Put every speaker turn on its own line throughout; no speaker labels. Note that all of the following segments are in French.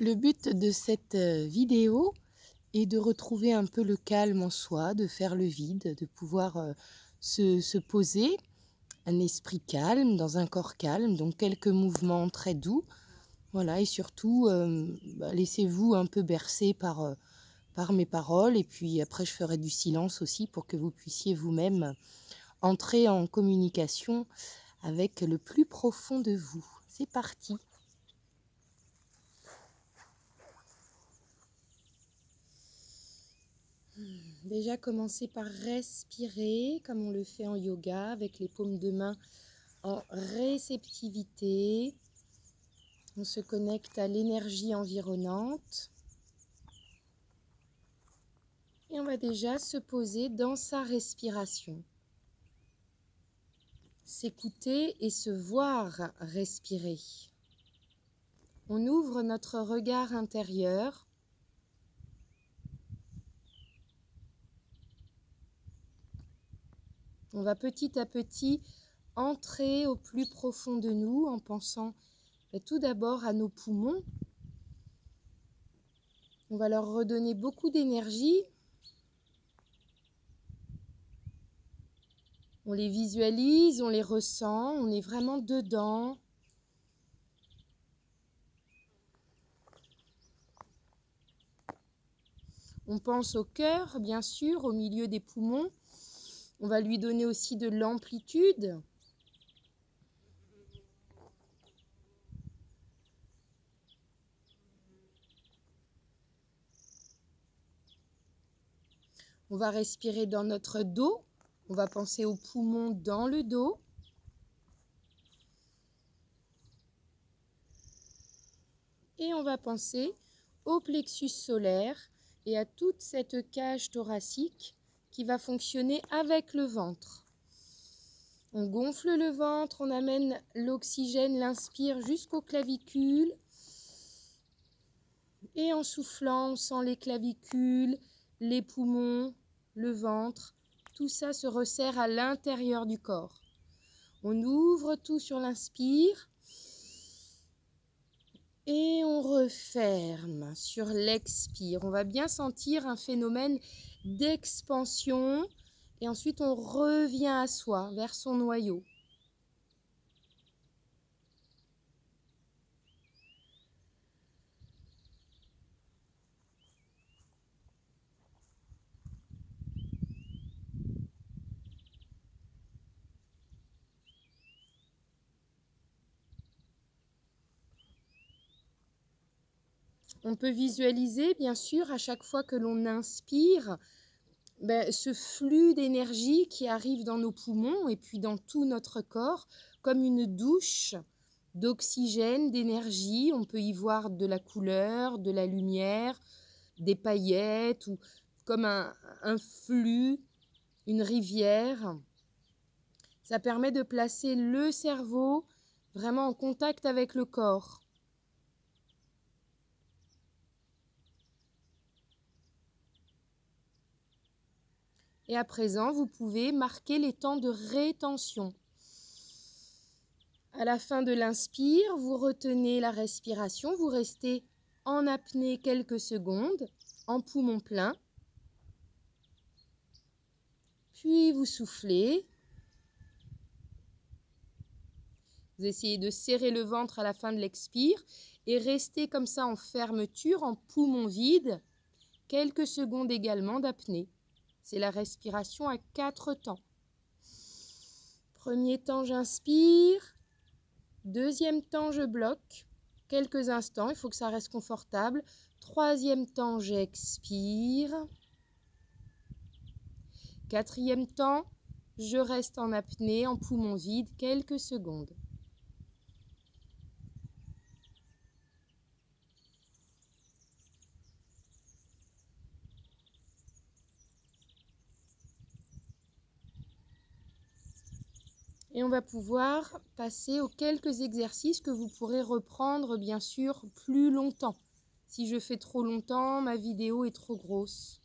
Le but de cette vidéo est de retrouver un peu le calme en soi, de faire le vide, de pouvoir se poser, un esprit calme, dans un corps calme, donc quelques mouvements très doux. Voilà, et surtout, laissez-vous un peu bercer par mes paroles, et puis après je ferai du silence aussi pour que vous puissiez vous-même entrer en communication avec le plus profond de vous. C'est parti. Déjà, commencer par respirer comme on le fait en yoga, avec les paumes de main en réceptivité. On se connecte à l'énergie environnante. Et on va déjà se poser dans sa respiration. S'écouter et se voir respirer. On ouvre notre regard intérieur. On va petit à petit entrer au plus profond de nous en pensant tout d'abord à nos poumons. On va leur redonner beaucoup d'énergie. On les visualise, on les ressent, on est vraiment dedans. On pense au cœur, bien sûr, au milieu des poumons. On va lui donner aussi de l'amplitude. On va respirer dans notre dos. On va penser aux poumons dans le dos. Et on va penser au plexus solaire et à toute cette cage thoracique qui va fonctionner avec le ventre. On gonfle le ventre, on amène l'oxygène, l'inspire jusqu'aux clavicules. Et en soufflant, on sent les clavicules, les poumons, le ventre. Tout ça se resserre à l'intérieur du corps. On ouvre tout sur l'inspire. Et on referme sur l'expire. On va bien sentir un phénomène d'expansion. Et ensuite, on revient à soi, vers son noyau. On peut visualiser, bien sûr, à chaque fois que l'on inspire, ce flux d'énergie qui arrive dans nos poumons et puis dans tout notre corps, comme une douche d'oxygène, d'énergie. On peut y voir de la couleur, de la lumière, des paillettes, ou comme un flux, une rivière. Ça permet de placer le cerveau vraiment en contact avec le corps. Et à présent, vous pouvez marquer les temps de rétention. À la fin de l'inspire, vous retenez la respiration, vous restez en apnée quelques secondes, en poumon plein. Puis vous soufflez. Vous essayez de serrer le ventre à la fin de l'expire et restez comme ça en fermeture, en poumon vide, quelques secondes également d'apnée. C'est la respiration à 4 temps. Premier temps, j'inspire. Deuxième temps, je bloque. Quelques instants, il faut que ça reste confortable. Troisième temps, j'expire. Quatrième temps, je reste en apnée, en poumon vide, quelques secondes. Et on va pouvoir passer aux quelques exercices que vous pourrez reprendre, bien sûr, plus longtemps. Si je fais trop longtemps, ma vidéo est trop grosse.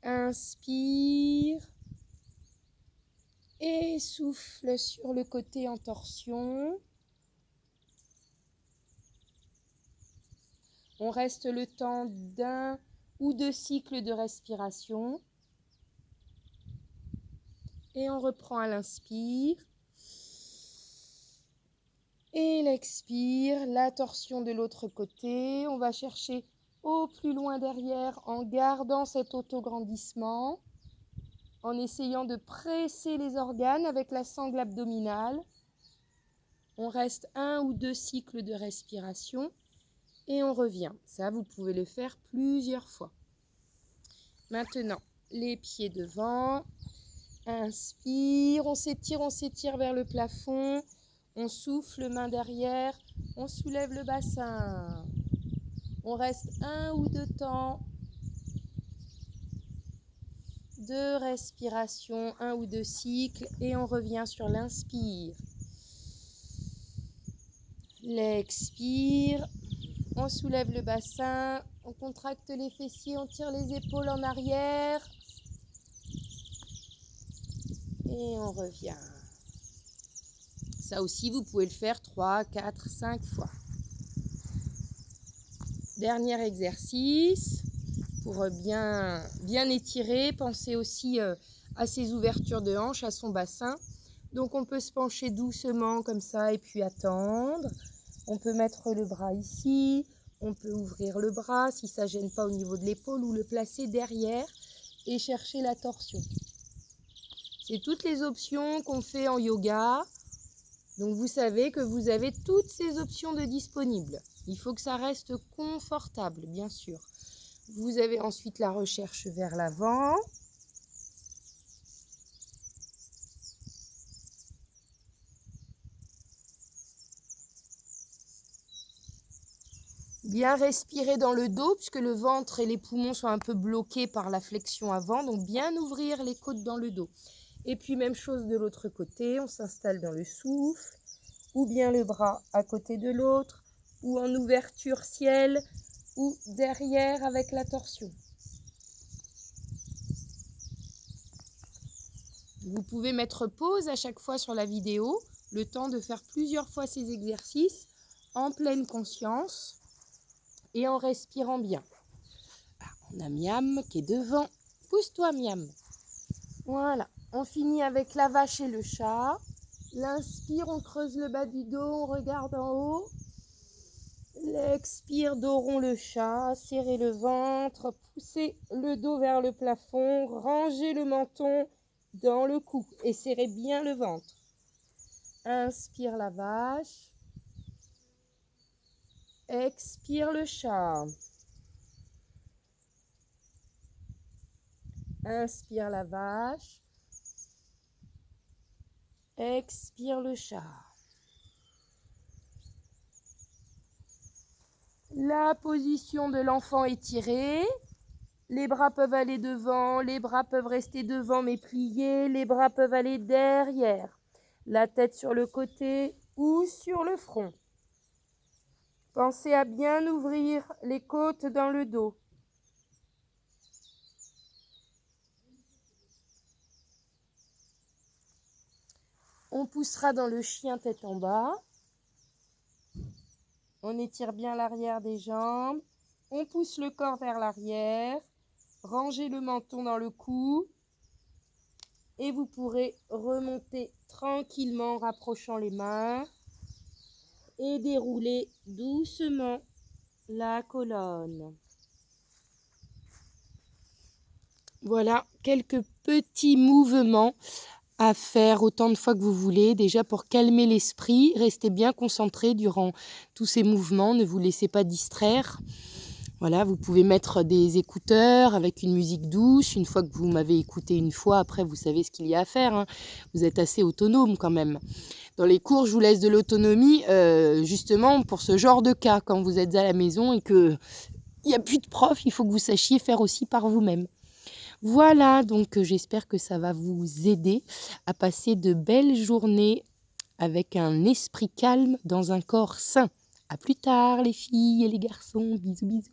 Inspire. Et souffle sur le côté en torsion. On reste le temps d'1 ou 2 cycles de respiration. Et on reprend à l'inspire. Et l'expire, la torsion de l'autre côté. On va chercher au plus loin derrière en gardant cet autograndissement, en essayant de presser les organes avec la sangle abdominale. On reste 1 ou 2 cycles de respiration et on revient. Ça, vous pouvez le faire plusieurs fois. Maintenant, les pieds devant. Inspire, on s'étire vers le plafond. On souffle, main derrière. On soulève le bassin. On reste 1 ou 2 temps de respiration, 1 ou 2 cycles, et on revient sur l'inspire. L'expire, on soulève le bassin, on contracte les fessiers, on tire les épaules en arrière, et on revient. Ça aussi, vous pouvez le faire 3, 4, 5 fois. Dernier exercice. Pour bien étirer, pensez aussi à ses ouvertures de hanches, à son bassin. Donc on peut se pencher doucement comme ça et puis attendre. On peut mettre le bras ici, on peut ouvrir le bras si ça ne gêne pas au niveau de l'épaule ou le placer derrière et chercher la torsion. C'est toutes les options qu'on fait en yoga. Donc vous savez que vous avez toutes ces options de disponibles. Il faut que ça reste confortable, bien sûr. Vous avez ensuite la recherche vers l'avant. Bien respirer dans le dos, puisque le ventre et les poumons sont un peu bloqués par la flexion avant. Donc bien ouvrir les côtes dans le dos. Et puis même chose de l'autre côté, on s'installe dans le souffle, ou bien le bras à côté de l'autre, ou en ouverture ciel, ou derrière avec la torsion. Vous pouvez mettre pause à chaque fois sur la vidéo, le temps de faire plusieurs fois ces exercices en pleine conscience et en respirant bien. On a Miam qui est devant. Pousse-toi Miam. Voilà, on finit avec la vache et le chat. L'inspire, on creuse le bas du dos, on regarde en haut. L'expire, dos rond le chat, serrez le ventre, poussez le dos vers le plafond, rangez le menton dans le cou et serrez bien le ventre. Inspire la vache. Expire le chat. Inspire la vache. Expire le chat. La position de l'enfant étirée. Les bras peuvent aller devant, les bras peuvent rester devant mais pliés, les bras peuvent aller derrière. La tête sur le côté ou sur le front. Pensez à bien ouvrir les côtes dans le dos. On poussera dans le chien tête en bas. On étire bien l'arrière des jambes. On pousse le corps vers l'arrière. Rangez le menton dans le cou. Et vous pourrez remonter tranquillement en rapprochant les mains. Et dérouler doucement la colonne. Voilà, quelques petits mouvements à faire autant de fois que vous voulez. Déjà pour calmer l'esprit, restez bien concentrés durant tous ces mouvements. Ne vous laissez pas distraire. Voilà, vous pouvez mettre des écouteurs avec une musique douce. Une fois que vous m'avez écouté une fois, après vous savez ce qu'il y a à faire. Hein. Vous êtes assez autonome quand même. Dans les cours, je vous laisse de l'autonomie justement pour ce genre de cas. Quand vous êtes à la maison et qu'il n'y a plus de prof, il faut que vous sachiez faire aussi par vous-même. Voilà, donc j'espère que ça va vous aider à passer de belles journées avec un esprit calme dans un corps sain. À plus tard les filles et les garçons, bisous bisous.